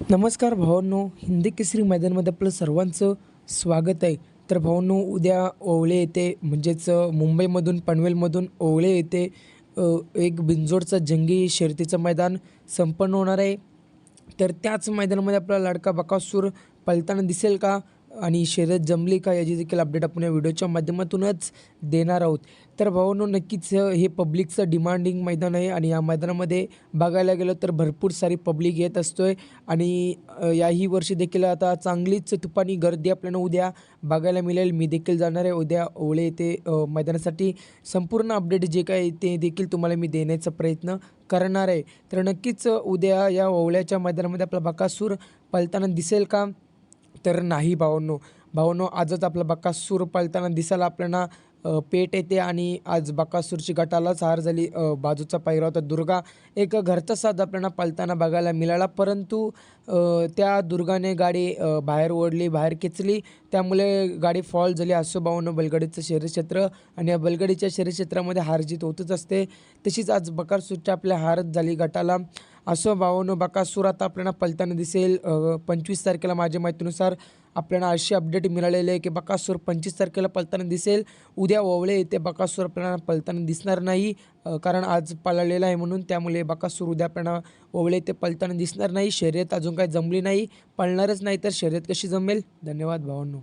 नमस्कार भावांनो, हिंदी केसरी मैदानमध्ये आपलं सर्वांचं स्वागत आहे. तर भावांनो, उद्या ओवळे येथे म्हणजेच मुंबईमधून पनवेलमधून ओवळे येथे एक बिनजोडचं जंगी शर्यतीचं मैदान संपन्न होणार आहे. तर त्याच मैदानामध्ये आपला लाडका बकासूर पळताना दिसेल का आणि शर्यत जमली का याची देखील अपडेट आपण या व्हिडिओच्या माध्यमातूनच देणार आहोत. तर भावांनो, नक्कीच हे पब्लिकचं डिमांडिंग मैदान आहे आणि या मैदानामध्ये बघायला गेलं तर भरपूर सारी पब्लिक येत असतोय आणि याही वर्षी देखील आता चांगलीच तुफानी गर्दी आपल्याला उद्या बघायला मिळेल. मी देखील जाणार आहे उद्या ओवळे येथे मैदानासाठी. संपूर्ण अपडेट जे काही ते देखील तुम्हाला मी देण्याचा प्रयत्न करणार आहे. तर नक्कीच उद्या या ओवळ्याच्या मैदानामध्ये आपला बकासूर पळताना दिसेल का? तर नाही भावांनो. भावांनो, आजच आपला बकासूर पळताना दिसायला आपल्याला पेठ येते आणि आज बकासूरची गटालाच हार झाली. बाजूचा पायरा होता दुर्गा. एक घरचा साथ आपल्याला पळताना बघायला मिळाला, परंतु त्या दुर्गाने गाडी बाहेर ओढली, बाहेर खेचली. त्यामुळे गाडी फॉल झाली. असो भावांनो, बैलगाडीचं शर्यतक्षेत्र आणि या बैलगाडीच्या शर्यतक्षेत्रामध्ये हार-जीत होतच असते. तशीच आज बकासूरच्या आपल्या हारच झाली गटाला. असो भावांनो, बकासूर आता आपल्याला पळताना दिसेल 25 तारखेला. माझ्या माहितीनुसार आपल्याला अशी अपडेट मिळालेली आहे की बकासूर 25 तारखेला पळताना दिसेल. उद्या ओवळे येथे बकासूर आपल्याला पळताना दिसणार नाही, कारण आज पळालेला आहे म्हणून. त्यामुळे बकासूर उद्या आपल्याला ओवळे येथे पळताना दिसणार नाही. शर्यत अजून काही जमली नाही, पळणारच नाही, तर शर्यत कशी जमेल? धन्यवाद भावांनो.